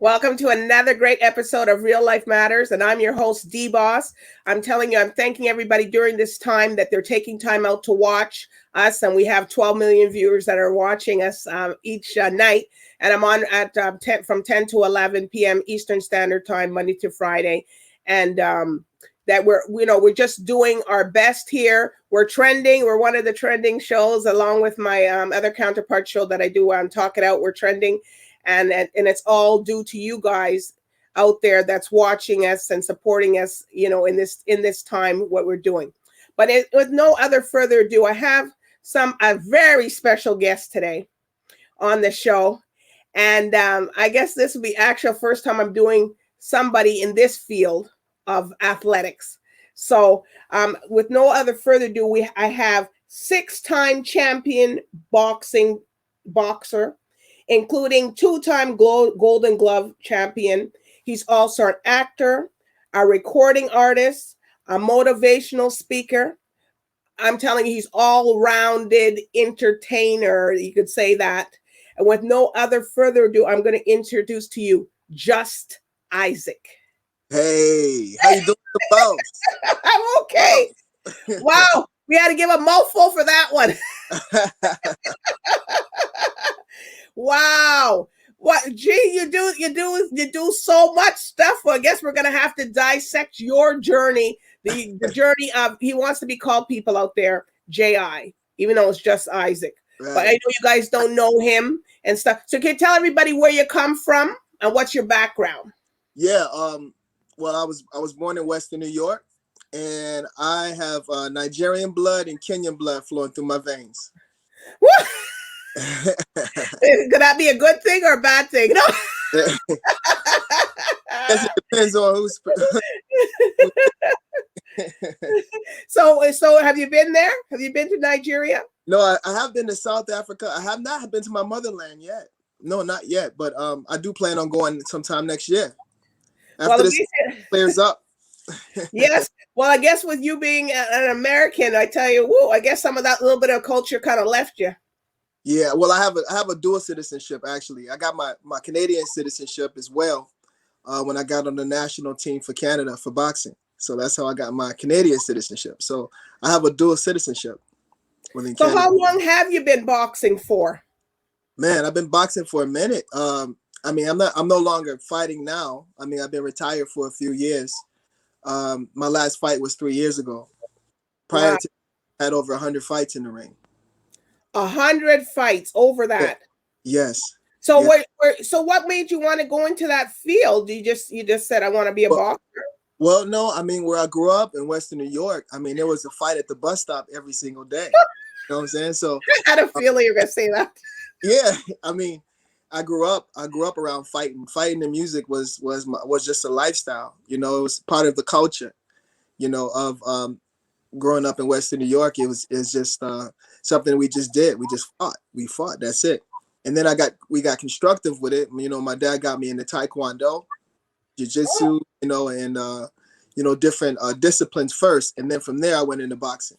Welcome to another great episode of Real Life Matters, and I'm your host, DBoss. I'm telling you, I'm thanking everybody during this time that they're taking time out to watch us, and we have 12 million viewers that are watching us each night, and I'm on at 10, from 10 to 11 p.m. Eastern Standard Time, Monday to Friday, and that we're just doing our best here. We're trending. We're one of the trending shows, along with my other counterpart show that I do on Talk It Out. We're trending. And it's all due to you guys out there that's watching us and supporting us, in this time, what we're doing. But with no other further ado, I have a very special guest today on the show. And I guess this will be actual first time I'm doing somebody in this field of athletics. So with no other further ado, I have 6-time champion boxer, including 2-time Golden Glove champion. He's also an actor, a recording artist, a motivational speaker. I'm telling you, he's all-rounded entertainer, you could say that. And with no other further ado, I'm going to introduce to you Just Isaac. Hey, how you doing, boss? I'm okay. Wow, we had to give a mouthful for that one. Wow. What, gee, you do so much stuff. Well, I guess we're gonna have to dissect your journey, the journey of, he wants to be called, people out there, J.I., even though it's just Isaac. Right. But I know you guys don't know him and stuff. So can you tell everybody where you come from and what's your background? Yeah, well, I was born in Western New York, and I have Nigerian blood and Kenyan blood flowing through my veins. What? Could that be a good thing or a bad thing? No. It depends on who's. So have you been there? Have you been to Nigeria? No, I have been to South Africa. I have not been to my motherland yet. No, not yet. But I do plan on going sometime next year. After this clears up. Yes. Well, I guess with you being an American, I tell you, I guess some of that little bit of culture kind of left you. Yeah, well, I have a dual citizenship, actually. I got my Canadian citizenship as well when I got on the national team for Canada for boxing. So that's how I got my Canadian citizenship. So I have a dual citizenship within Canada. How long have you been boxing for? Man, I've been boxing for a minute. I mean, I'm no longer fighting now. I mean, I've been retired for a few years. My last fight was 3 years ago. Prior to I had over 100 fights in the ring. 100 fights over that. Yes. So yes. What made you want to go into that field? You just said I want to be a boxer? Well, no, I mean, where I grew up in Western New York, I mean, there was a fight at the bus stop every single day. You know what I'm saying? So I had a feeling you're gonna say that. Yeah, I mean, I grew up around fighting. Fighting and music was just a lifestyle. You know, it was part of the culture, of growing up in Western New York. It's just something we just did. We just fought. We fought. That's it. And then we got constructive with it. You know, my dad got me into Taekwondo, Jiu-Jitsu, and different disciplines first, and then from there I went into boxing.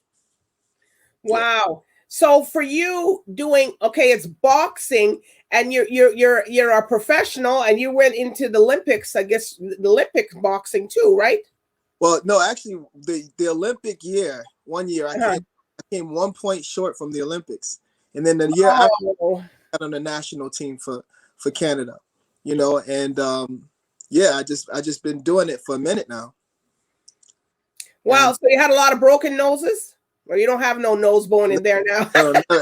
Wow. Yeah. So for you it's boxing, and you're a professional, and you went into the Olympics, I guess, the Olympic boxing too, right? Well, no, actually, the Olympic year, one year I came 1 point short from the Olympics, and then the year after, I got on the national team for Canada, and I just been doing it for a minute now. Wow! So you had a lot of broken noses, or you don't have no nose bone in there now? No, because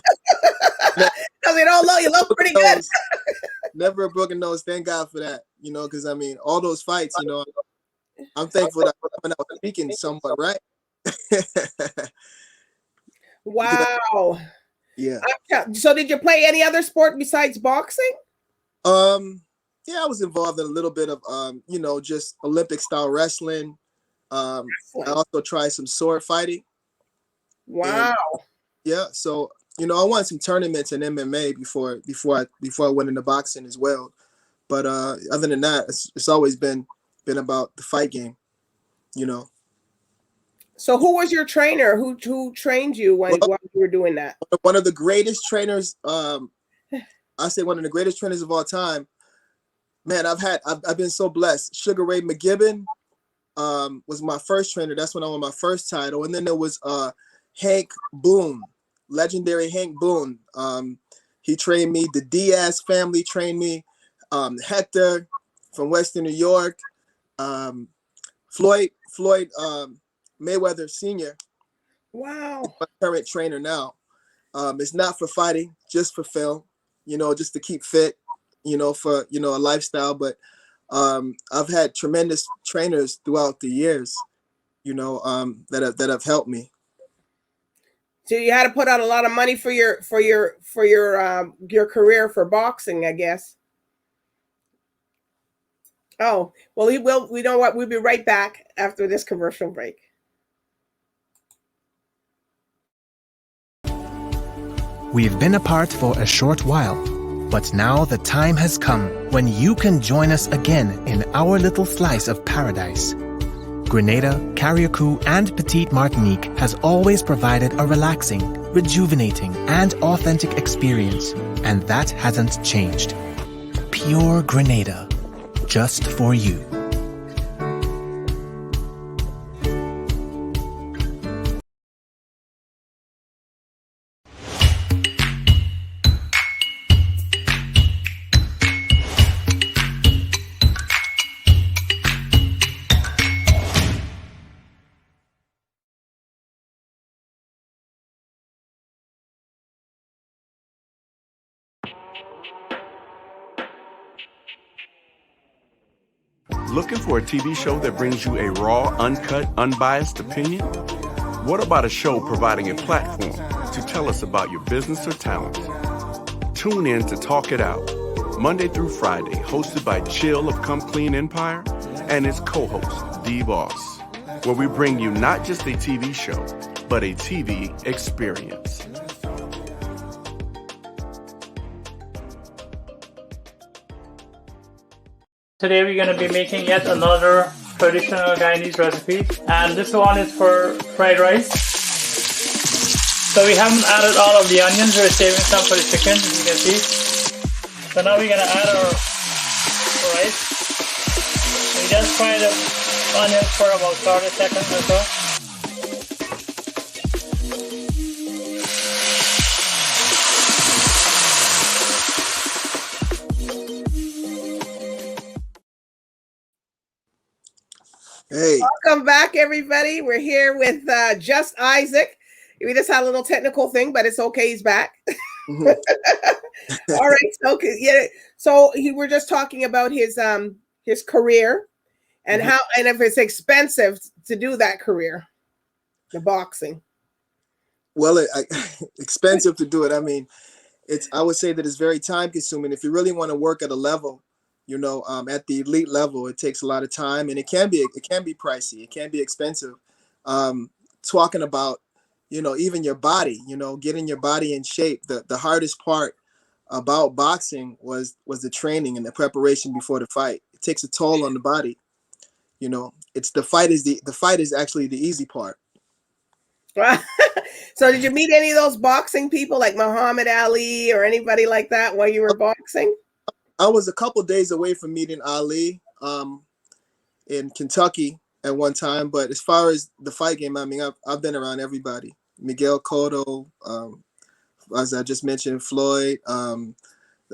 you look pretty good. Never a broken nose. Thank God for that. Because I mean, all those fights, I'm thankful that I'm out speaking somewhat, right? Wow. Yeah. So did you play any other sport besides boxing? Yeah, I was involved in a little bit of just Olympic style wrestling. I also tried some sword fighting. Wow. And, so I won some tournaments in MMA before I went into boxing as well. But other than that, it's always been about the fight game, So who was your trainer? Who trained you while you were doing that? One of the greatest trainers, I say one of the greatest trainers of all time, Man, I've been so blessed. Sugar Ray McGibbon was my first trainer. That's when I won my first title. And then there was Hank Boone, legendary Hank Boone. He trained me. The Diaz family trained me. Hector from Western New York. Floyd Mayweather Sr. Wow. My current trainer now. It's not for fighting, just for film, just to keep fit, for, a lifestyle. But I've had tremendous trainers throughout the years, that have helped me. So you had to put out a lot of money for your career for boxing, I guess. Oh, well, we know what, we'll be right back after this commercial break. We've been apart for a short while, but now the time has come when you can join us again in our little slice of paradise. Grenada, Carriacou, and Petite Martinique has always provided a relaxing, rejuvenating, and authentic experience, and that hasn't changed. Pure Grenada, just for you. Looking for a TV show that brings you a raw, uncut, unbiased opinion? What about a show providing a platform to tell us about your business or talent? Tune in to Talk It Out, Monday through Friday, hosted by Chill of Come Clean Empire and his co-host, DBoss, where we bring you not just a TV show, but a TV experience. Today we're going to be making yet another traditional Guyanese recipe, and this one is for fried rice. So we haven't added all of the onions, we're saving some for the chicken, as you can see. So now we're going to add our rice. We just fry the onions for about 30 seconds or so. Hey. Welcome back, everybody. We're here with Just Isaac. We just had a little technical thing, but it's okay. He's back. Mm-hmm. All right. Okay. Yeah. So we're just talking about his career and mm-hmm. how, and if it's expensive to do that career, the boxing. Well, expensive to do it. I mean, I would say that it's very time consuming. If you really want to work at a level, at the elite level, it takes a lot of time, and it can be pricey. It can be expensive. Talking about, even your body, getting your body in shape. The hardest part about boxing was the training and the preparation before the fight. It takes a toll on the body. It's the fight is actually the easy part. So did you meet any of those boxing people like Muhammad Ali or anybody like that while you were boxing? I was a couple days away from meeting Ali in Kentucky at one time, but as far as the fight game, I mean, I've been around everybody. Miguel Cotto, as I just mentioned, Floyd. I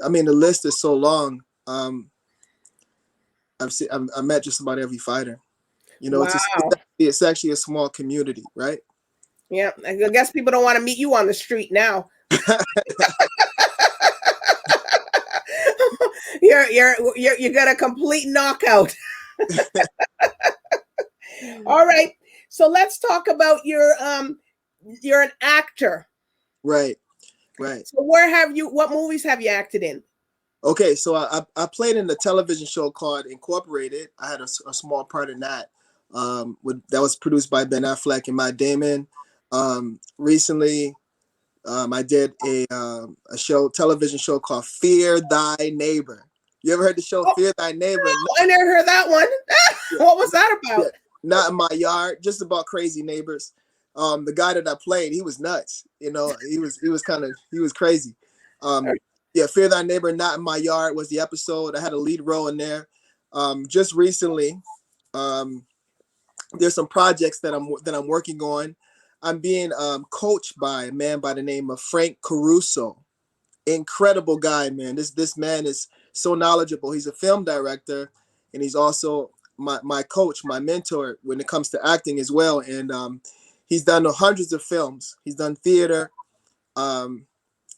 mean, the list is so long. I met just about every fighter. Wow. It's actually a small community, right? Yeah, I guess people don't want to meet you on the street now. You got a complete knockout. All right. So let's talk about you're an actor. Right. So what movies have you acted in? Okay, so I played in a television show called Incorporated. I had a small part in that. That was produced by Ben Affleck and Matt Damon. Recently, I did a television show called Fear Thy Neighbor. You ever heard the show Fear Thy Neighbor? No, I never heard that one. What was that about? Yeah, Not in My Yard, just about crazy neighbors. The guy that I played, he was nuts. He was crazy. Yeah, Fear Thy Neighbor, Not in My Yard was the episode. I had a lead role in there. Just recently, there's some projects that I'm working on. I'm being coached by a man by the name of Frank Caruso. Incredible guy, man. This man is so knowledgeable. He's a film director, and he's also my coach, my mentor when it comes to acting as well. And he's done hundreds of films. He's done theater,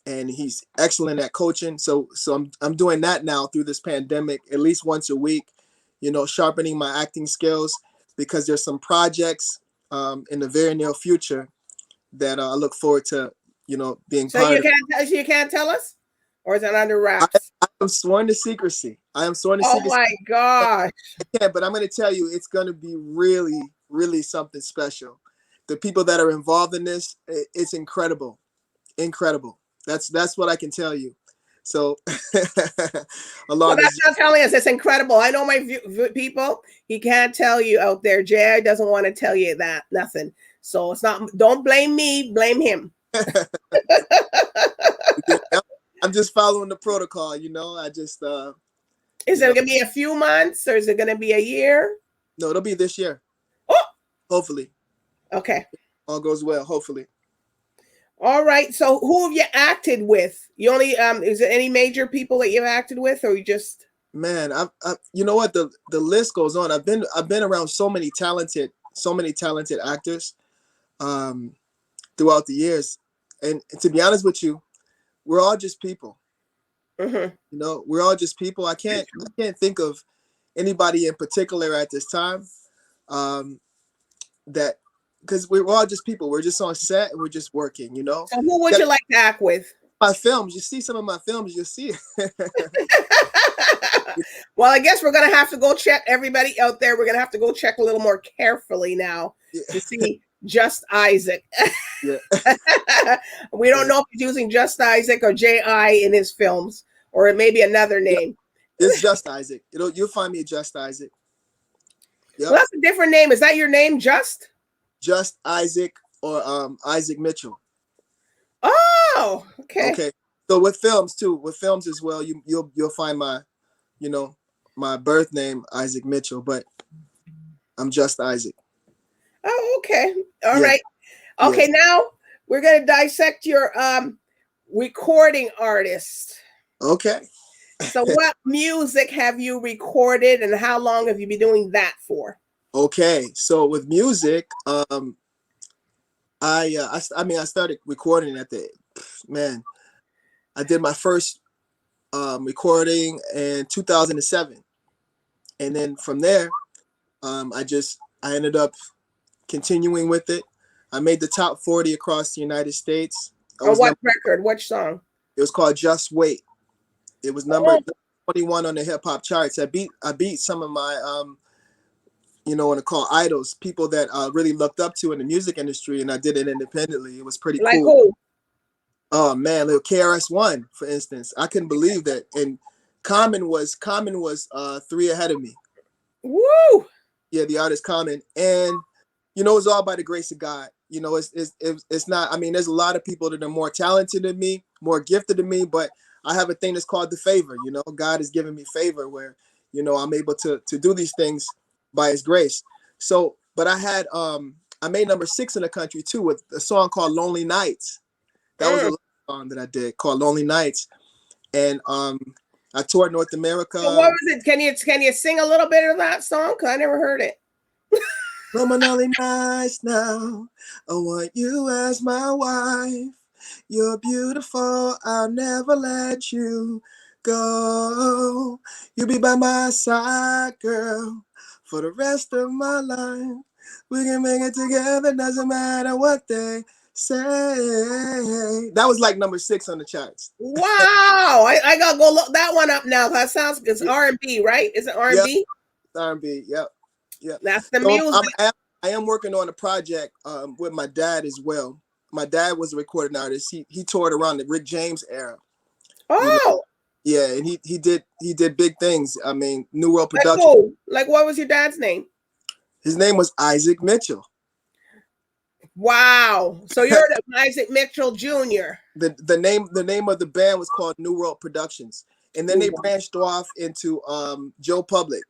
and he's excellent at coaching. So I'm doing that now through this pandemic, at least once a week, sharpening my acting skills, because there's some projects in the very near future that I look forward to, being part of. So you can't tell us, or is it under wraps? I am sworn to secrecy. Oh my gosh! I can't, but I'm going to tell you, it's going to be really, really something special. The people that are involved in this, it's incredible, incredible. That's what I can tell you. So, that's not telling us. It's incredible. I know my people. He can't tell you out there. Jay doesn't want to tell you that nothing. So it's not. Don't blame me. Blame him. I'm just following the protocol. I just. Is it going to be a few months, or is it going to be a year? No, it'll be this year. Oh, hopefully. Okay. All goes well. Hopefully. All right. So who have you acted with? You only is there any major people that you've acted with, or you just? Man, I you know what, the list goes on. I've been around so many talented actors throughout the years, and to be honest with you, we're all just people. Mm-hmm. We're all just people. I can't think of anybody in particular at this time that. Because we're all just people. We're just on set and we're just working, So who would you like to act with? My films. You see some of my films, you'll see it. Well, I guess we're going to have to go check, everybody out there. We're going to have to go check a little more carefully now to see Just Isaac. Yeah. We don't know if he's using Just Isaac or J.I. in his films, or it may be another name. It's Just Isaac. You'll find me Just Isaac. Yep. Well, that's a different name. Is that your name, Just Isaac, or Isaac Mitchell. Oh, okay. Okay. So with films as well, you'll find my, my birth name, Isaac Mitchell, but I'm Just Isaac. Oh, okay. All right. Okay, now we're gonna dissect your recording artist. Okay. So what music have you recorded, and how long have you been doing that for? Okay, so with music, I started recording I did my first recording in 2007, and then from there, I ended up continuing with it. I made the top 40 across the United States. What record? Which song? It was called Just Wait. It was number 21 on the hip hop charts. I beat some of my what I call idols, people that I really looked up to in the music industry, and I did it independently. It was pretty cool. Like who? Oh man, little KRS-One, for instance. I couldn't believe that. And Common was 3 ahead of me. Woo! Yeah, the artist Common. And it's all by the grace of God. It's not, there's a lot of people that are more talented than me, more gifted than me, but I have a thing that's called the favor. God has given me favor where, I'm able to do these things by his grace. So, but I made number 6 in the country too with a song called Lonely Nights. That was a song that I did called Lonely Nights. And I toured North America. So what was it? Can you sing a little bit of that song? Cause I never heard it. Lonely nights now, I want you as my wife. You're beautiful, I'll never let you go. You'll be by my side, girl, for the rest of my life. We can make it together, doesn't matter what they say. That was like number 6 on the charts. Wow, I gotta go look that one up now. That sounds good. It's R&B, right? Is it R&B? Yep. R&B, yep. That's the music. I am working on a project with my dad as well. My dad was a recording artist. He toured around the Rick James era. Oh. Yeah, and he did big things. New World Production. Like what was your dad's name? His name was Isaac Mitchell. Wow. So you're the Isaac Mitchell Jr. The name of the band was called New World Productions, and then they branched off into Joe Public.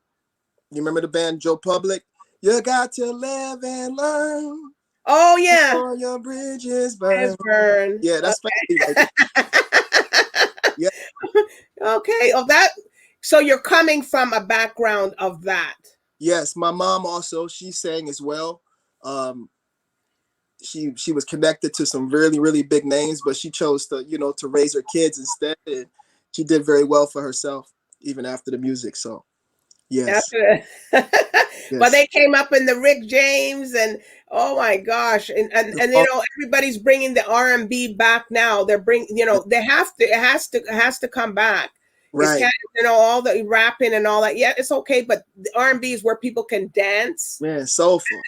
You remember the band Joe Public? You got to live and learn. Oh yeah. Before your bridges burn. Burn. Yeah, that's okay. right. Yeah. Okay. Oh, that. So you're coming from a background of that. Yes, my mom also, she sang as well. She was connected to some really, really big names, but she chose to, to raise her kids instead. And she did very well for herself, even after the music. So, yes. But they came up in the Rick James and oh my gosh, and everybody's bringing the R&B back now. They're bringing, they have to. It has to come back. Right. All the rapping and all that. Yeah, it's okay, but the R&B is where people can dance. Man, soulful.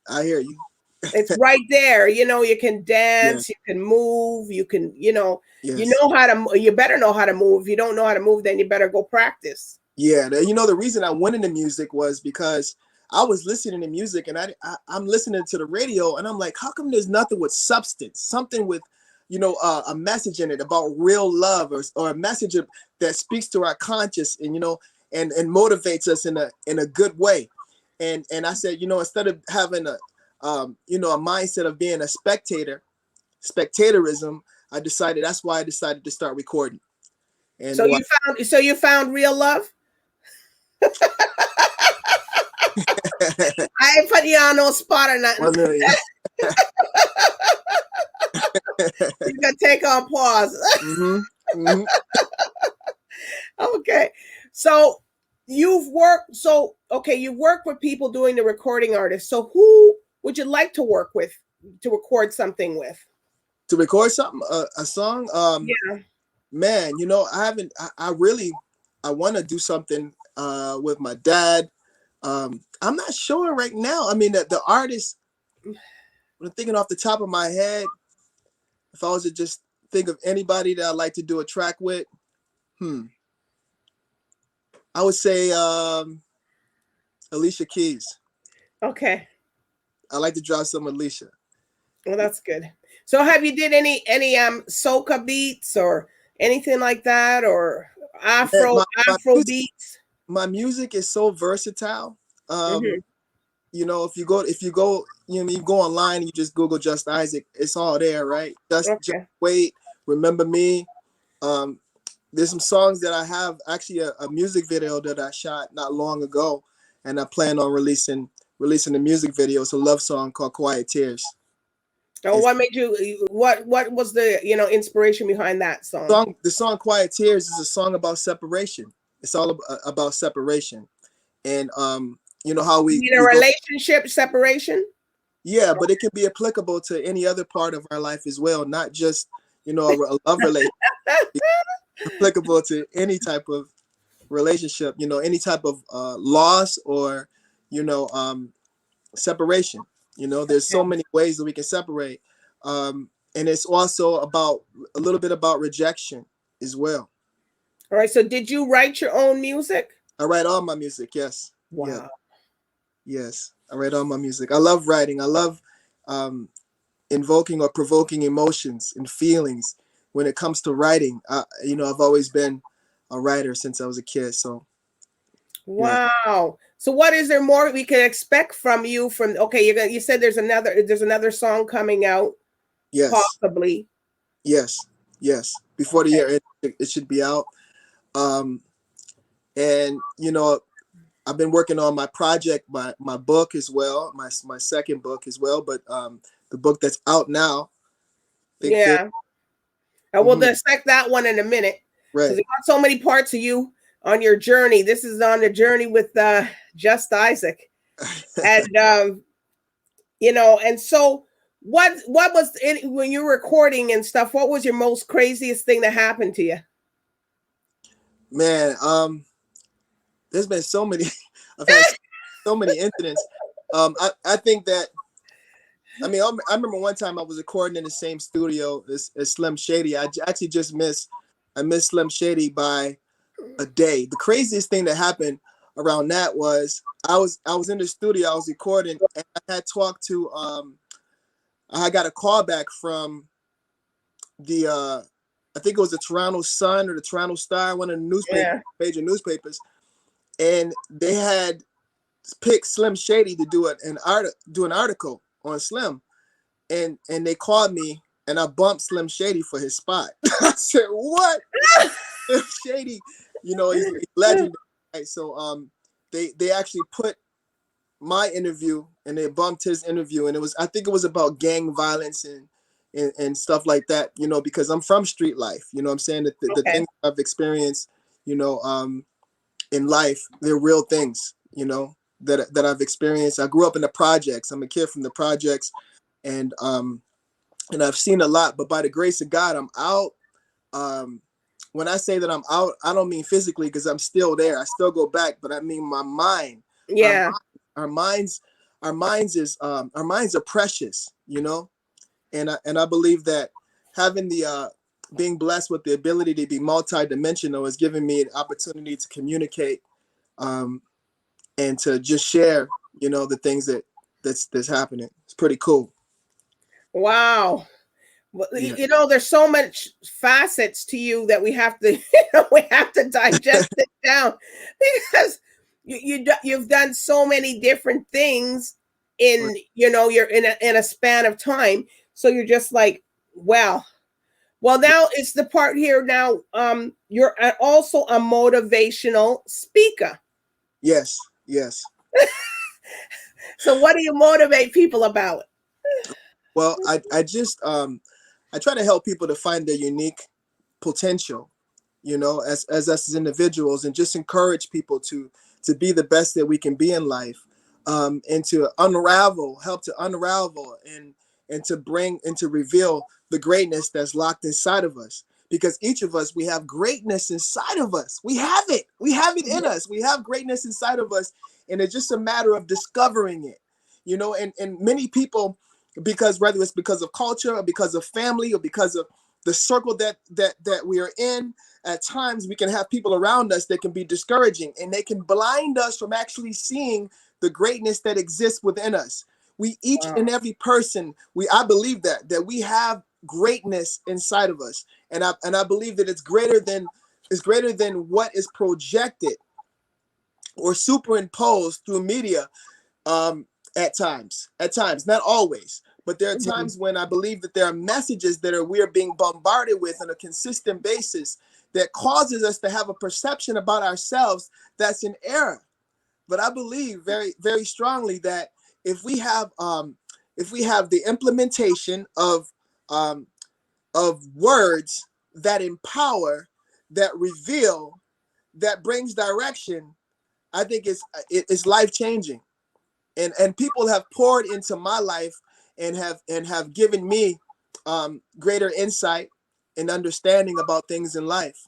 I hear you. It's right there. You can dance, you can move, you can, you know how to, you better know how to move. If you don't know how to move, then you better go practice. Yeah. The reason I went into music was because I was listening to music and I'm listening to the radio and I'm like, how come there's nothing with substance, something with, a message in it about real love or a message that speaks to our conscious and, and motivates us in a good way. And I said, instead of having a mindset of being a spectatorism, that's why I decided to start recording. And so you found real love? I ain't put you on no spot or nothing. Well, no, yeah. You gotta take on pause. Okay. So you've worked with people doing the recording artists. So who would you like to work with to record something with? To record something, a song? Yeah. Man, I want to do something with my dad. I'm not sure right now. I mean, the artist, I'm thinking off the top of my head, if I was to just think of anybody that I'd like to do a track with, I would say Alicia Keys. Okay. I like to drop some Alicia. Well, that's good. So have you did any soca beats or anything like that, or Afro beats? My music is so versatile. If you go, you go online and you just Google Just Isaac, it's all there, right? Just Wait, Remember Me. There's some songs that I have actually a music video that I shot not long ago, and I plan on releasing the music video. It's a love song called Quiet Tears. Oh, what made you? What was the inspiration behind that song? The song Quiet Tears is a song about separation. It's all about separation, and how we a relationship separation. Yeah, but it can be applicable to any other part of our life as well, not just a love relationship. It's applicable to any type of relationship, any type of loss or separation. There's so many ways that we can separate, and it's also about a little bit about rejection as well. All right. So did you write your own music? I write all my music. Yes. Wow. Yeah. Yes, I write all my music. I love writing. I love invoking or provoking emotions and feelings when it comes to writing. I've always been a writer since I was a kid. So. Wow. Yeah. So what is there more we can expect from you? You said there's another song coming out. Yes. Possibly. Yes. Before the year it should be out. And I've been working on my project, my book as well, my second book as well. But the book that's out now. Yeah. And we'll dissect that one in a minute. Right. Because we got so many parts of you on your journey. This is on the journey with Just Isaac. And and so what was when you were recording and stuff, what was your most craziest thing that happened to you? Man, there's been so many. I've had so many incidents. I think that. I remember one time I was recording in the same studio as Slim Shady. I actually just missed Slim Shady by a day. The craziest thing that happened around that was I was in the studio. I was recording, and I had talked to I got a call back from the I think it was the Toronto Sun or the Toronto Star, one of the major newspapers, and they had picked Slim Shady to do an article on Slim, and they called me, and I bumped Slim Shady for his spot. I said, "What?" Slim Shady, you know, he's legendary. Right? So they actually put my interview and they bumped his interview, and I think it was about gang violence and stuff like that, you know, because I'm from street life, you know what I'm saying? The things I've experienced, you know, in life, they're real things, you know, that I've experienced. I grew up in the projects. I'm a kid from the projects, and I've seen a lot, but by the grace of God, I'm out. When I say that I'm out, I don't mean physically, because I'm still there. I still go back, but I mean my mind. Yeah. Our minds are precious, you know, and I believe that having the being blessed with the ability to be multidimensional has given me an opportunity to communicate, and to just share, you know, the things that's happening. It's pretty cool. Wow. Well, Yeah. you know, there's so much facets to you that we have to, you know, we have to digest it down, because you've done so many different things in, Right. you know, you're in a span of time. So you're just like, well, now it's the part here now. You're also a motivational speaker. Yes. So what do you motivate people about? Well, I just I try to help people to find their unique potential, you know, as us as individuals, and just encourage people to be the best that we can be in life, and to help to unravel and to bring and to reveal the greatness that's locked inside of us. Because each of us, we have greatness inside of us. We have it in us. We have greatness inside of us, and it's just a matter of discovering it, you know. And many people, because whether it's because of culture or because of family or because of the circle that we are in, at times we can have people around us that can be discouraging, and they can blind us from actually seeing the greatness that exists within us. We each and every person, I believe that we have greatness inside of us, and I believe that it's greater than what is projected or superimposed through media. At times, not always, but there are times when I believe that there are messages that we are being bombarded with on a consistent basis that causes us to have a perception about ourselves that's in error. But I believe very, very strongly that if we have the implementation of words that empower, that reveal, that brings direction, I think it's life changing. And people have poured into my life and have given me greater insight and understanding about things in life,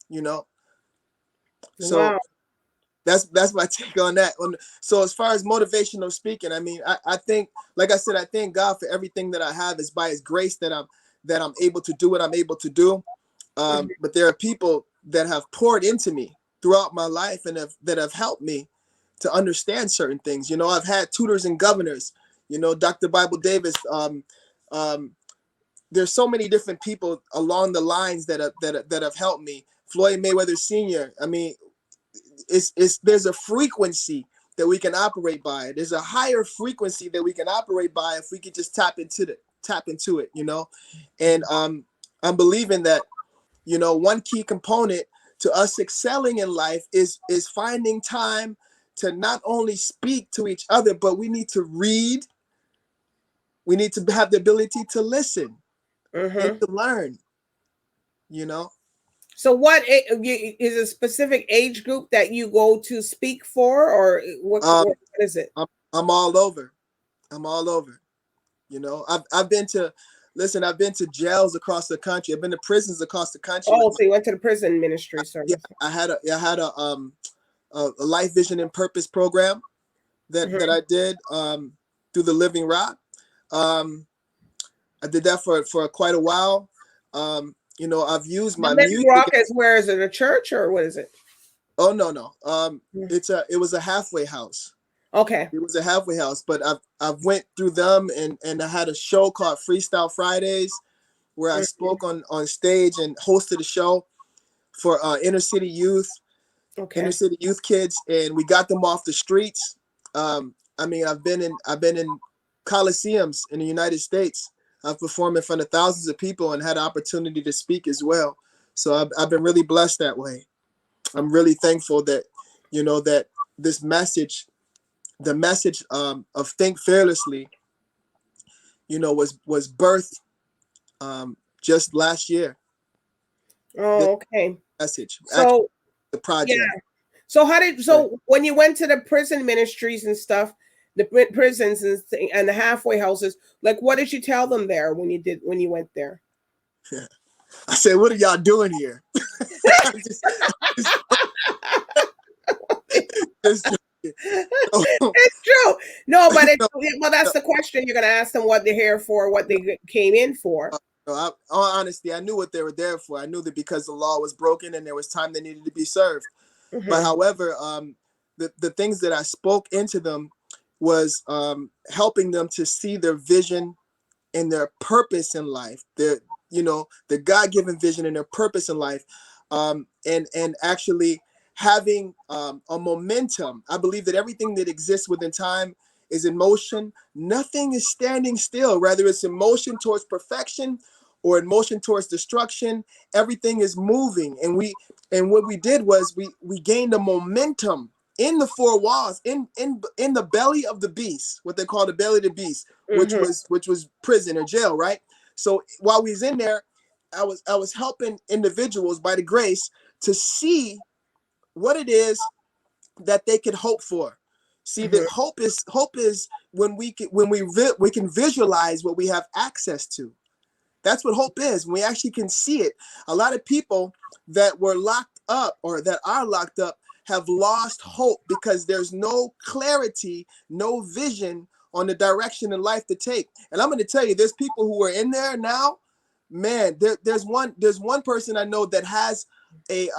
you know. So Wow. that's my take on that. So as far as motivational speaking, I mean, I think, like I said, I thank God for everything that I have. Is by His grace that I'm able to do what I'm able to do. But there are people that have poured into me throughout my life and that have helped me to understand certain things. You know, I've had tutors and governors, you know, Dr. Bible Davis. There's so many different people along the lines that have helped me. Floyd Mayweather Sr. I mean, there's a frequency that we can operate by. There's a higher frequency that we can operate by if we could just tap into it, you know. And I'm believing that, you know, one key component to us excelling in life is finding time to not only speak to each other, but we need to read. We need to have the ability to listen and to learn, you know. So what is a specific age group that you go to speak for, or what is it? I'm all over. You know, I've been to jails across the country. I've been to prisons across the country. Oh, so you went to the prison ministry service. Yeah, I had a life vision and purpose program that I did through the Living Rock. I did that for quite a while. You know, I've used my Living Rock is where is it, a church or what is it? Oh no. It was a halfway house. Okay. It was a halfway house, but I've went through them, and I had a show called Freestyle Fridays where I spoke on stage and hosted a show for inner city youth kids, and we got them off the streets. I mean, I've been in coliseums in the United States. I've performed in front of thousands of people and had an opportunity to speak as well. So I've been really blessed that way. I'm really thankful that, that this message, the message of Think Fearlessly, was birthed just last year. Oh, okay. Message. So actually, the project. Yeah. So when you went to the prison ministries and stuff, the prisons and the halfway houses, like, what did you tell them there when you went there? I said, "What are y'all doing here?" It's true. No, but well, that's the question you're going to ask them: what they're here for, what they came in for. Honestly, I knew what they were there for. I knew that because the law was broken and there was time that needed to be served. Mm-hmm. But however, the things that I spoke into them was helping them to see their vision and their purpose in life. The God-given vision and their purpose in life, and actually having a momentum. I believe that everything that exists within time is in motion. Nothing is standing still. Rather, it's in motion towards perfection or in motion towards destruction. Everything is moving. And what we did was we gained a momentum in the four walls, in the belly of the beast, what they call the belly of the beast, which was prison or jail, right? So while we was in there, I was helping individuals by the grace to see what it is that they could hope for. See, that hope is when we can visualize what we have access to. That's what hope is. When we actually can see it. A lot of people that were locked up or that are locked up have lost hope because there's no clarity, no vision on the direction in life to take. And I'm going to tell you, there's people who are in there now. Man, there's one person I know that has a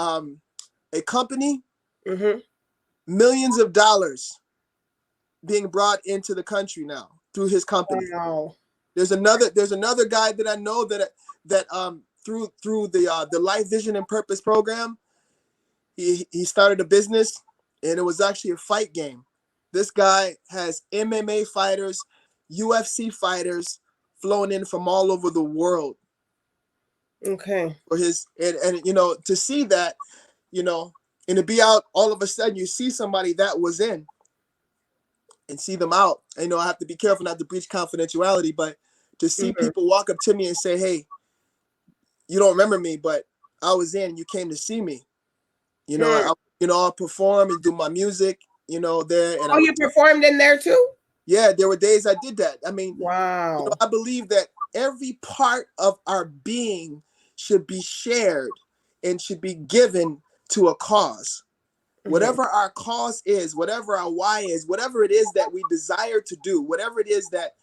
company, millions of dollars being brought into the country now through his company. Wow. There's another guy that I know that through the Life Vision and Purpose program, he started a business, and it was actually a fight game. This guy has MMA fighters, UFC fighters flown in from all over the world. Okay. For his and to see that, and to be out all of a sudden, you see somebody that was in and see them out. I have to be careful not to breach confidentiality, but to see people walk up to me and say, "Hey, you don't remember me, but I was in. You came to see me." I'll perform and do my music. There. And you performed in there too? Yeah, there were days I did that. I mean, wow. I believe that every part of our being should be shared and should be given to a cause. Whatever our cause is, whatever our why is, whatever it is that we desire to do, whatever it is that,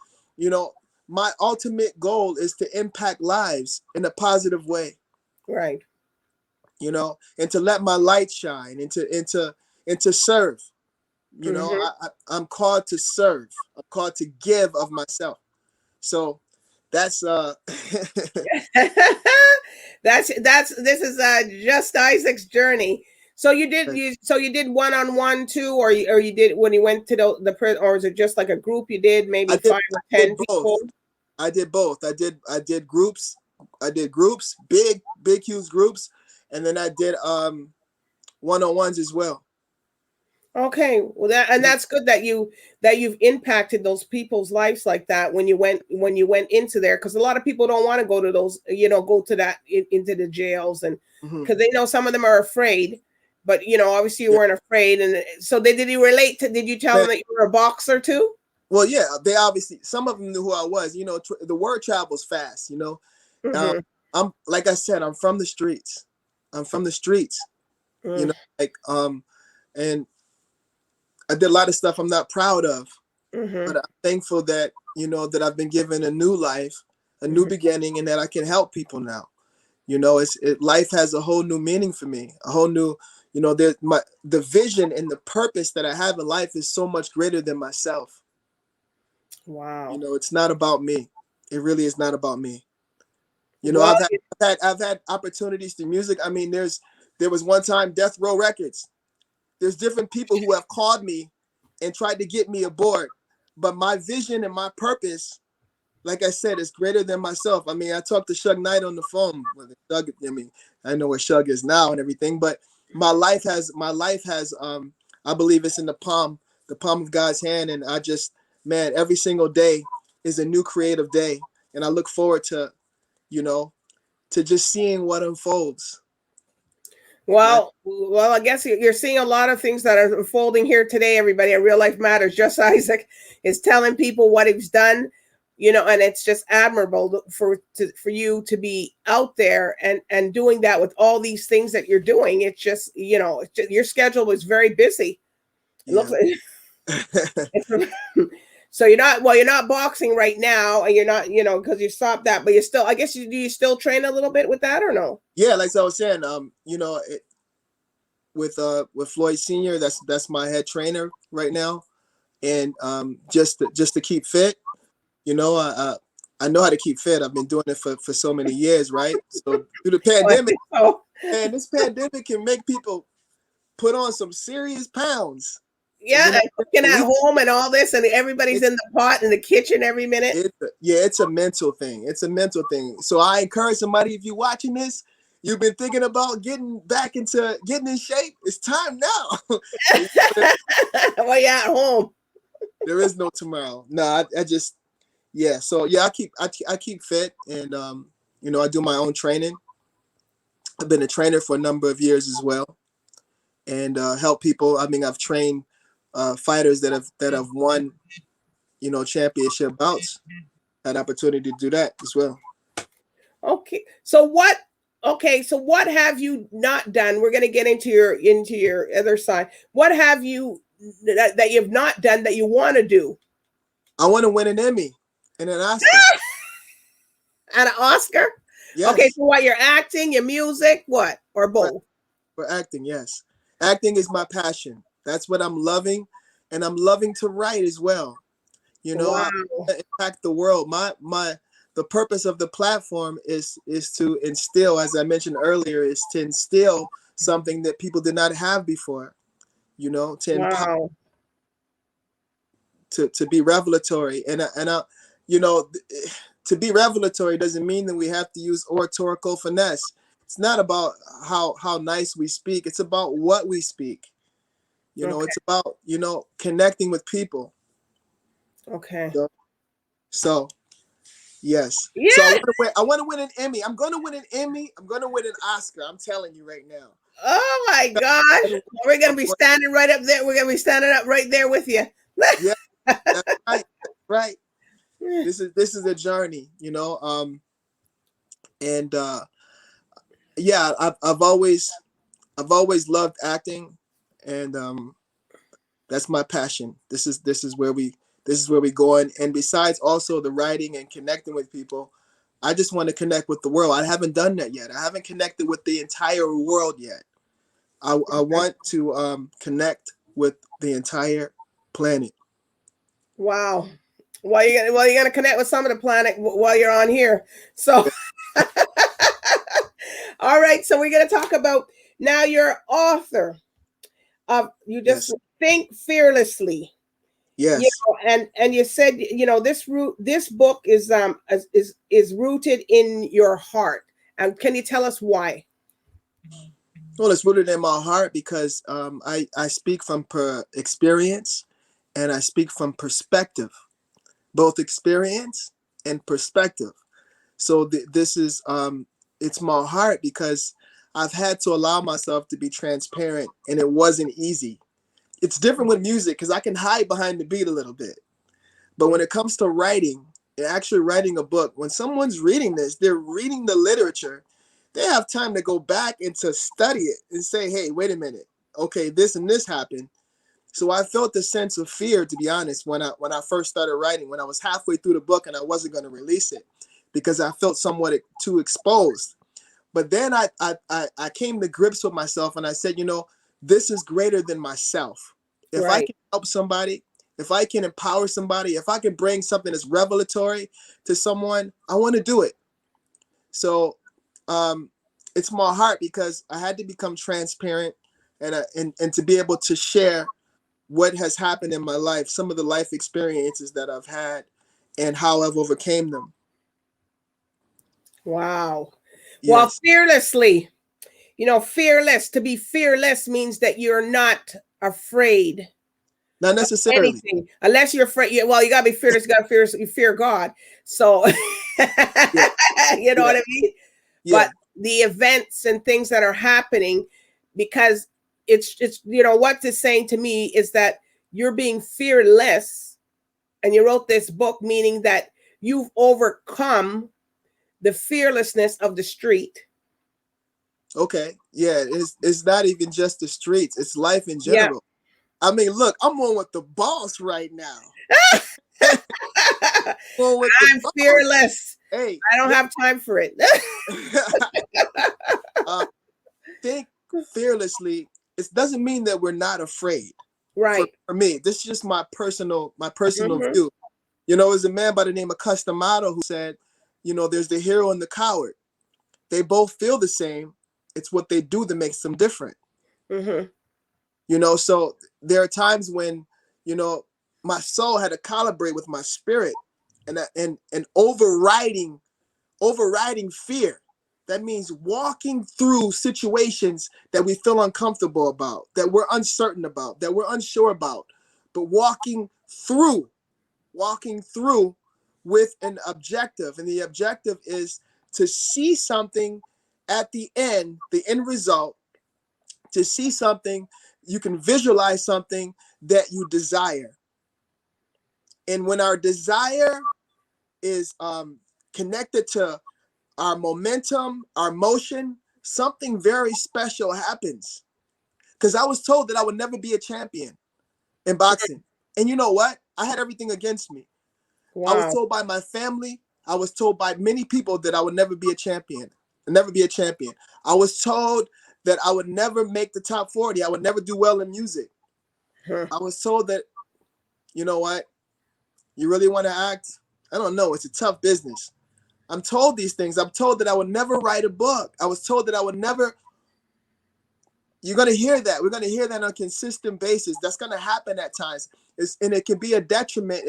my ultimate goal is to impact lives in a positive way. Right. And to let my light shine and to serve. I'm called to serve. I'm called to give of myself. So that's this is just Isaac's journey. So you did one-on-one too, or you did when you went to the prison, or is it just like a group you did, maybe 5 or 10 people? I did both. I did groups. I did groups, big huge groups, and then I did one-on-ones as well. Okay, well that's good that you've impacted those people's lives like that when you went into there, because a lot of people don't want to go to those, go to that into the jails, and because they know some of them are afraid, but obviously you weren't afraid, and so did you tell them that you were a boxer too? Well, yeah, they obviously, some of them knew who I was. The word travels fast. I'm, like I said, I'm from the streets. And I did a lot of stuff I'm not proud of, but I'm thankful that, that I've been given a new life, a new beginning, and that I can help people now. Life has a whole new meaning for me, a whole new, You know, the vision and the purpose that I have in life is so much greater than myself. Wow. You know, it's not about me. It really is not about me. You know, Well, I've had opportunities through music. I mean, there was one time Death Row Records. There's different people who have called me and tried to get me aboard, but my vision and my purpose, like I said, is greater than myself. I mean, I talked to Shug Knight on the phone. Shug, I mean, I know where Shug is now and everything, but my life has, I believe it's in the palm of God's hand. And I just, man, every single day is a new creative day. And I look forward to, you know, to just seeing what unfolds. well, I guess you're seeing a lot of things that are unfolding here today, everybody, at Real Life Matters. Just Isaac is telling people what he's done, you know, and it's just admirable for you to be out there and doing that with all these things that you're doing. It's just, you know, your schedule is very busy. It looks like so you're not boxing right now, and you're not, you know, because you stopped that, but you're still, I guess, do you still train a little bit with that or no? Yeah, like I was saying, you know, with Floyd Senior, that's my head trainer right now, and just to keep fit, you know, I know how to keep fit. I've been doing it for so many years, right? So through the pandemic, man, this pandemic can make people put on some serious pounds. Yeah, and cooking at home and all this, and everybody's in the pot in the kitchen every minute. It's a mental thing. It's a mental thing. So I encourage somebody, if you're watching this, you've been thinking about getting in shape, it's time now. Well, yeah, at home. There is no tomorrow. No, I just, yeah. So yeah, I keep fit, and you know, I do my own training. I've been a trainer for a number of years as well, and help people. I mean, I've trained fighters that have won, you know, championship bouts. Had opportunity to do that as well. Okay, so what have you not done? We're going to get into your other side. What have you that you've not done that you want to do? I want to win an Emmy and an Oscar. And an Oscar? Yes. Okay, so what, your acting, your music, what? Or both? For acting, yes. Acting is my passion. That's what I'm loving, and I'm loving to write as well. You know, wow. I want to impact the world. The purpose of the platform is to instill, as I mentioned earlier, is to instill something that people did not have before. You know, to empower, to be revelatory, and you know, to be revelatory doesn't mean that we have to use oratorical finesse. It's not about how nice we speak. It's about what we speak. You know, it's about, you know, connecting with people. Okay. So yes. Yeah. So I want to win an Emmy. I'm going to win an Emmy. I'm going to win an Oscar. I'm telling you right now. Oh my gosh. We're going to be standing right up there. We're going to be standing up right there with you. Yeah. That's right. That's right. This is a journey, you know. And yeah, I've always loved acting, and that's my passion. This is where we going. And besides also the writing and connecting with people, I just want to connect with the world. I haven't done that yet. I haven't connected with the entire world yet. I want to connect with the entire planet. Wow. Well, you're gonna connect with some of the planet while you're on here. So, all right. So we're gonna talk about now. You're author of You Just Think Fearlessly. Yes. You know, and you said, you know, this book is rooted in your heart. And can you tell us why? Well, it's rooted in my heart because I speak from experience, and I speak from perspective. Both experience and perspective. So this is it's my heart because I've had to allow myself to be transparent, and it wasn't easy. It's different with music because I can hide behind the beat a little bit. But when it comes to writing, and actually writing a book, when someone's reading this, they're reading the literature, they have time to go back and to study it and say, hey, wait a minute. Okay, this and this happened. So I felt a sense of fear, to be honest, when I first started writing, when I was halfway through the book and I wasn't going to release it because I felt somewhat too exposed. But then I came to grips with myself, and I said, you know, this is greater than myself. If I Right. can help somebody, if I can empower somebody, if I can bring something that's revelatory to someone, I want to do it. So it's my heart, because I had to become transparent and to be able to share what has happened in my life, some of the life experiences that I've had and how I've overcame them. Wow. Well, Yes. fearlessly, fearless, to be fearless means that you're not afraid Not of necessarily. anything, unless you're afraid. Well, you gotta be fearless. You gotta fear God. So, Yeah. you know Yeah. what I mean. Yeah. But the events and things that are happening, because it's what it's saying to me is that you're being fearless, and you wrote this book, meaning that you've overcome the fearlessness of the street. Okay. Yeah. It's not even just the streets. It's life in Yeah. general. I mean, look, I'm on with the boss right now. On with the I'm boss. fearless. Hey, I don't have time for it. Think fearlessly. It doesn't mean that we're not afraid. Right. For me, this is just my personal Mhm. view. There's a man by the name of Customado who said, there's the hero and the coward. They both feel the same. It's what they do that makes them different. Mhm. So there are times when, my soul had to calibrate with my spirit and overriding fear. That means walking through situations that we feel uncomfortable about, that we're uncertain about, that we're unsure about, but walking through with an objective. And the objective is to see something at the end result, to see something, you can visualize something that you desire. And when our desire is connected to our momentum, our motion, something very special happens. Because I was told that I would never be a champion in boxing. And you know what? I had everything against me. I was Wow. told by my family, I was told by many people that I would never be a champion. I was told that I would never make the top 40. I would never do well in music. Huh. I was told that, you know what? You really want to act? I don't know. It's a tough business. I'm told these things. I'm told that I would never write a book. I was told that I would never. You're going to hear that. We're going to hear that on a consistent basis. That's going to happen at times. And it can be a detriment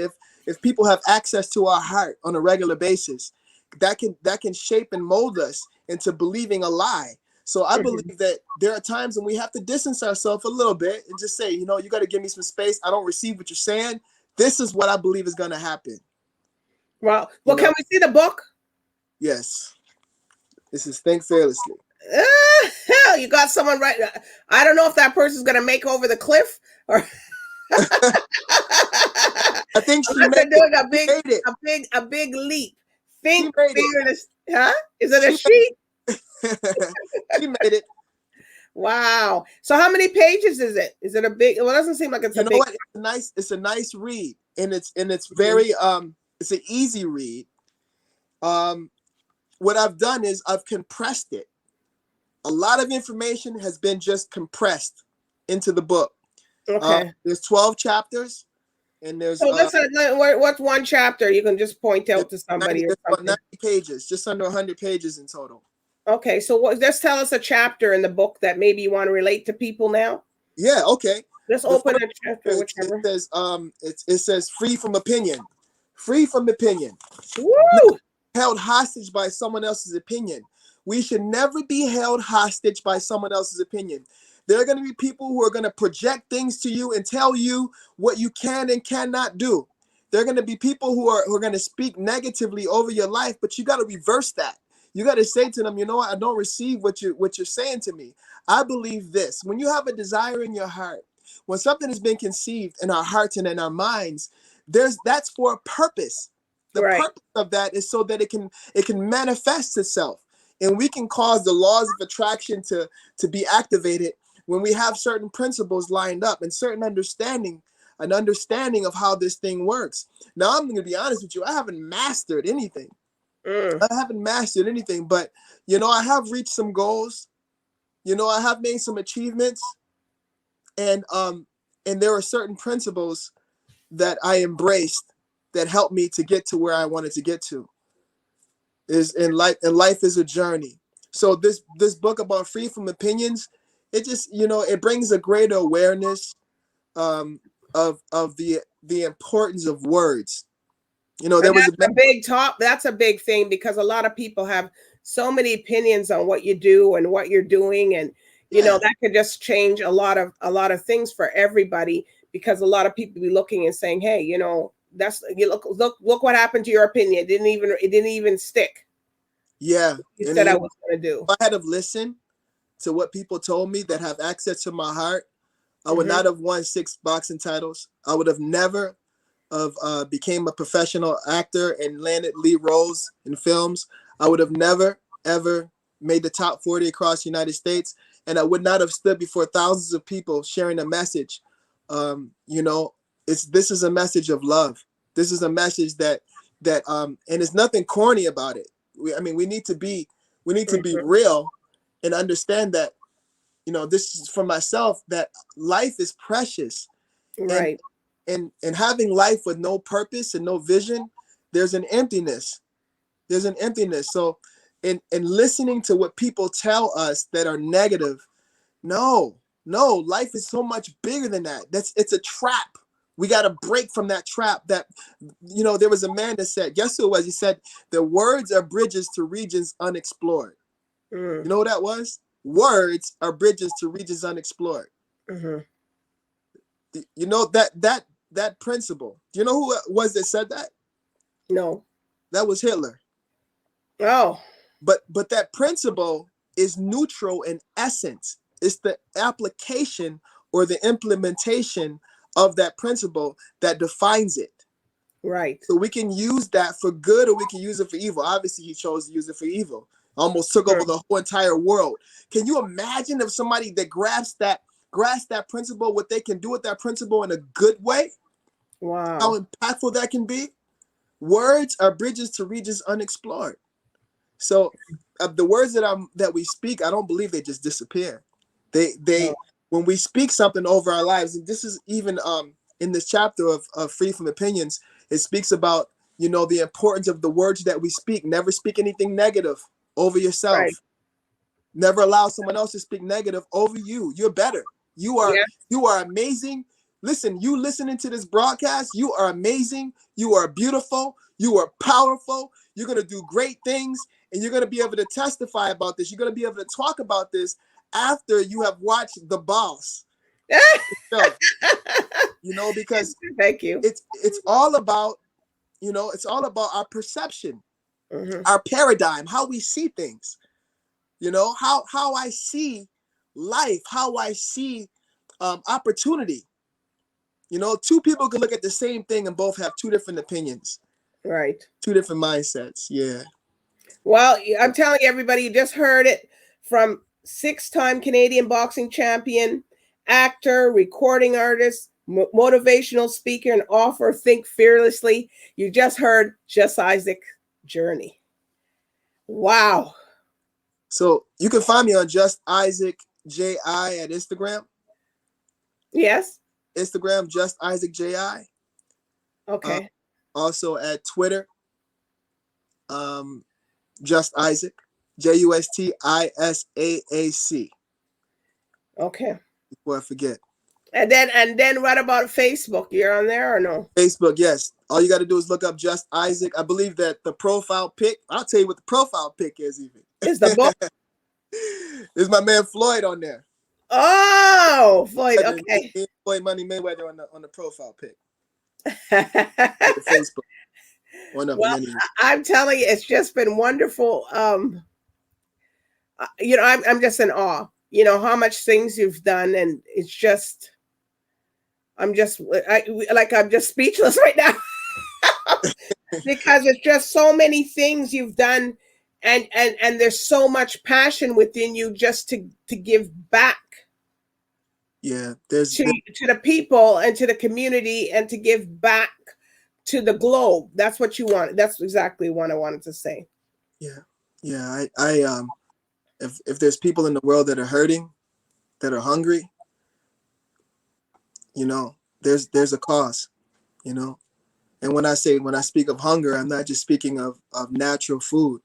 if people have access to our heart on a regular basis. That can shape and mold us into believing a lie. So I believe that there are times when we have to distance ourselves a little bit and just say, you got to give me some space. I don't receive what you're saying. This is what I believe is going to happen. Well, can we see the book? Yes. This is Think Fearlessly. You got someone right. I don't know if that person's going to make over the cliff or. I think she Unless made they're doing it. a big leap. Think She made fearless. Huh? Is it a she? She made it. Wow. So how many pages is it? Is it a big? Well, it doesn't seem like it's a big. What? It's a nice read, and it's very it's an easy read. What I've done is I've compressed it. A lot of information has been just compressed into the book. Okay. There's 12 chapters, and there's So what's one chapter? You can just point out to somebody or something. 90 pages, just under 100 pages in total. Okay, so just tell us a chapter in the book that maybe you want to relate to people now. Yeah, okay. Just open a chapter, whichever. It says free from opinion. Free from opinion. Woo! Held hostage by someone else's opinion. We should never be held hostage by someone else's opinion. There are going to be people who are going to project things to you and tell you what you can and cannot do. There are going to be people who are going to speak negatively over your life, but you got to reverse that. You got to say to them, you know what? I don't receive what you're saying to me. I believe this. When you have a desire in your heart, when something has been conceived in our hearts and in our minds, that's for a purpose. The purpose of that is so that it can manifest itself, and we can cause the laws of attraction to be activated when we have certain principles lined up and certain understanding of how this thing works. Now, I'm going to be honest with you. I haven't mastered anything. I haven't mastered anything, but I have reached some goals. I have made some achievements, and there are certain principles that I embraced that helped me to get to where I wanted to get to. Is in life, and life is a journey. So this book about free from opinions, it just, it brings a greater awareness of the importance of words. There was a big top. That's a big thing, because a lot of people have so many opinions on what you do and what you're doing, and that could just change a lot of things for everybody, because a lot of people be looking and saying, hey, look what happened to your opinion. It didn't even stick. Yeah. You said I was going to do. If I had have listened to what people told me that have access to my heart, I would not have won 6 boxing titles. I would have never became a professional actor and landed lead roles in films. I would have never, ever made the top 40 across the United States. And I would not have stood before thousands of people sharing a message. This is a message of love. This is a message that and there's nothing corny about it. We need to be real and understand that, this is for myself, that life is precious. Right. And having life with no purpose and no vision, there's an emptiness. So in listening to what people tell us that are negative, no, life is so much bigger than that. It's a trap. We got to break from that trap. That, there was a man that said, guess who it was? He said, the words are bridges to regions unexplored. You know what that was? Words are bridges to regions unexplored. You know that principle. Do you know who it was that said that? No. That was Hitler. Oh. But that principle is neutral in essence. It's the application or the implementation of that principle that defines it. Right. So we can use that for good, or we can use it for evil. Obviously, he chose to use it for evil. Almost took over the whole entire world. Can you imagine if somebody that grasps that principle, what they can do with that principle in a good way? Wow. How impactful that can be? Words are bridges to regions unexplored. So the words that we speak, I don't believe they just disappear. When we speak something over our lives, and this is even in this chapter of Free from Opinions, it speaks about, the importance of the words that we speak. Never speak anything negative over yourself. Right. Never allow someone else to speak negative over you. You're better. You are amazing. Listen, you listening to this broadcast, you are amazing. You are beautiful. You are powerful. You're going to do great things, and you're going to be able to testify about this. You're going to be able to talk about this after you have watched DBoss. Because thank you. It's all about, it's all about our perception, our paradigm, how we see things, how I see life, how I see opportunity. Two people can look at the same thing and both have two different opinions. Right. Two different mindsets. Yeah. Well, I'm telling everybody, you just heard it from 6-time Canadian boxing champion, actor, recording artist, motivational speaker, and author, Think Fearlessly. You just heard Just Isaac's journey. Wow. So you can find me on Just Isaac JI at Instagram. Yes. Instagram, Just Isaac JI. Okay. Also at Twitter, Just Isaac, JUSTISAAC. Okay. Before I forget. And then what about Facebook? You're on there or no? Facebook, yes. All you got to do is look up Just Isaac. I believe that the profile pic, I'll tell you what the profile pic is even. Is the book? There's my man Floyd on there. Oh, Floyd. Okay. Floyd Money Mayweather on the profile pic. Facebook. Well, I'm telling you, it's just been wonderful. I'm just in awe. How much things you've done, and it's just, I'm just speechless right now because it's just so many things you've done, and there's so much passion within you just to give back. Yeah, to the people and to the community, and to give back to the globe. That's what you want. That's exactly what I wanted to say. Yeah. If there's people in the world that are hurting, that are hungry, You know, there's a cause, you know. And when I speak of hunger, I'm not just speaking of natural food,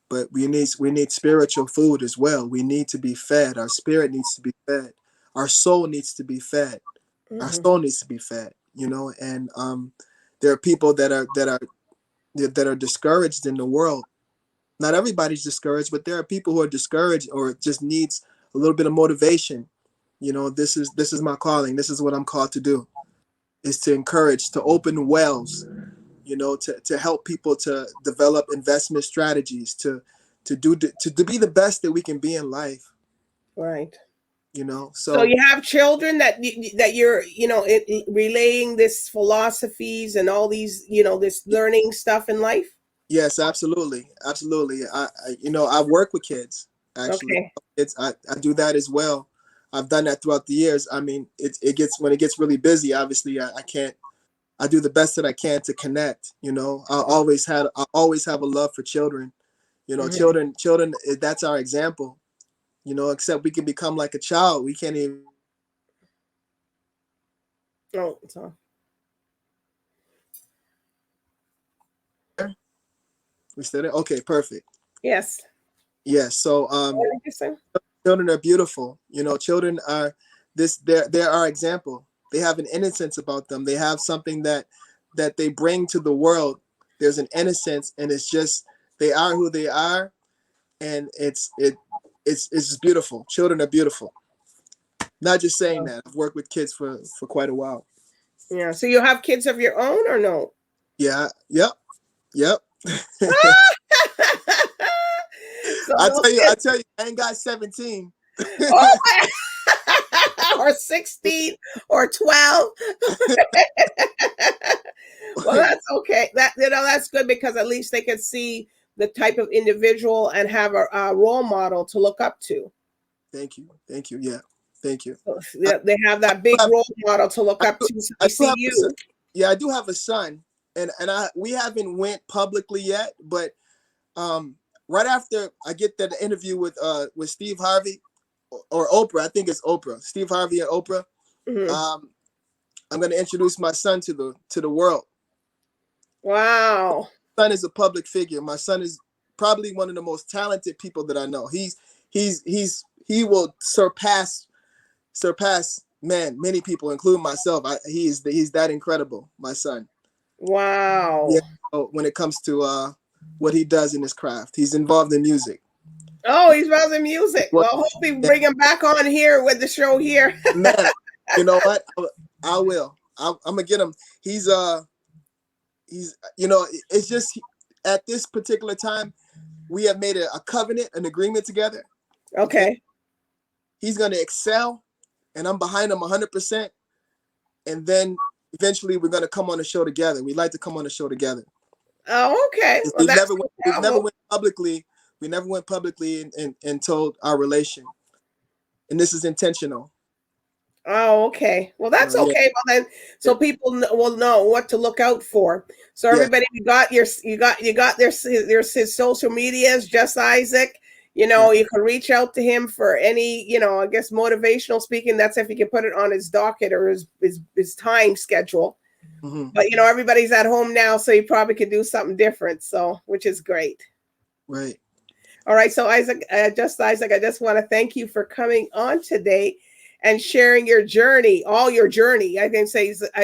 but we need spiritual food as well. We need to be fed. Our spirit needs to be fed. Our soul needs to be fed. Our Mhm. soul needs to be fed, you know. And there are people that are discouraged in the world. Not everybody's discouraged, but there are people who are discouraged or just needs a little bit of motivation. You know, this is my calling. This is what I'm called to do, is to encourage, to open wells, you know, to help people to develop investment strategies, to be the best that we can be in life, Right. you know. So So you have children that you're, relaying this philosophies and all these, this learning stuff in life. yes, absolutely, absolutely. I work with kids, actually. Okay. I do that as well. I've done that throughout the years. I mean, it gets, when it gets really busy, obviously I can't. I do the best that I can to connect, you know. I always have a love for children. You know, Mhm. children, that's our example, you know, except we can become like a child. We can't even. Oh, so We still there? Okay, perfect. yes. Yes. So What did you say? children are beautiful. You know, children are they're our example. They have an innocence about them. They have something that they bring to the world. There's an innocence, and it's just, they are who they are, and it's just beautiful. Children are beautiful. Not just saying that. I've worked with kids for quite a while. Yeah. So you have kids of your own or no? Yeah. Yep. Yep. So I those tell you, kids, I ain't got 17. oh my, or 16 or 12. Well, that's okay. That's good because at least they can see the type of individual and have a role model to look up to. Thank you. Thank you. Yeah. Thank you. So I, they have that big have, role model to look I, up do, to. So I they do see have a son. you. Yeah, I do have a son, and we haven't went publicly yet, but right after I get that interview with Steve Harvey or Oprah, I think it's Oprah, Steve Harvey and Oprah. Mhm. I'm going to introduce my son to the world. Wow. My son is a public figure. My son is probably one of the most talented people that I know. He will surpass many people, including myself. He's that incredible, my son. Yeah. Wow. So when it comes to what he does in his craft, he's involved in music. Oh, he's about the music. Well, Well, hope we bring him back on here with the show here. man, you know what? I will. I'm gonna get him. He's you know, it's just at this particular time we have made a covenant, an agreement together. Okay, Okay. he's gonna excel, and I'm behind him 100%. And then eventually we're gonna come on the show together. We'd like to come on the show together. Oh, okay. Well, We've that's never no we've never problem. went publicly. We never went publicly and told our relation. And this is intentional. Oh, okay. Well, that's Yeah. okay. Well, then, so people will know what to look out for. So Yeah. everybody, you got there's his social medias, Just Isaac. Yeah. You can reach out to him for any, I guess motivational speaking. That's if you can put it on his docket or his time schedule. Mm-hmm. But everybody's at home now, so you probably could do something different. So, which is great. Right. All right. So Isaac, Just Isaac, I just want to thank you for coming on today and sharing your journey, all your journey. I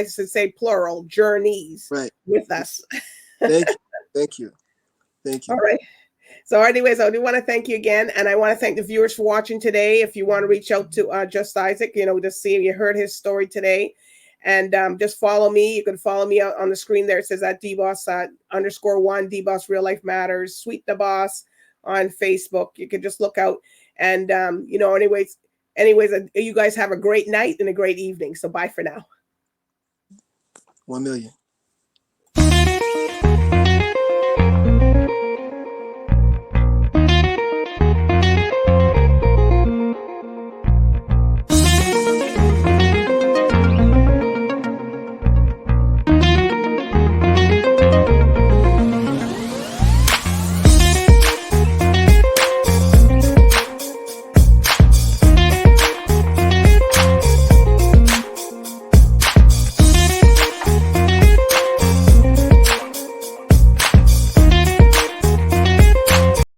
should say plural journeys Right. with us. Thank you. Thank you. Thank All you. right. So anyways, I do want to thank you again. And I want to thank the viewers for watching today. If you want to reach out to Just Isaac, just see if you heard his story today. And just follow me. You can follow me on the screen there. It says at DBoss _1, DBoss Real Life Matters, Sweet the Boss on Facebook. You can just look out. And, anyways, you guys have a great night and a great evening. So bye for now. 1 million.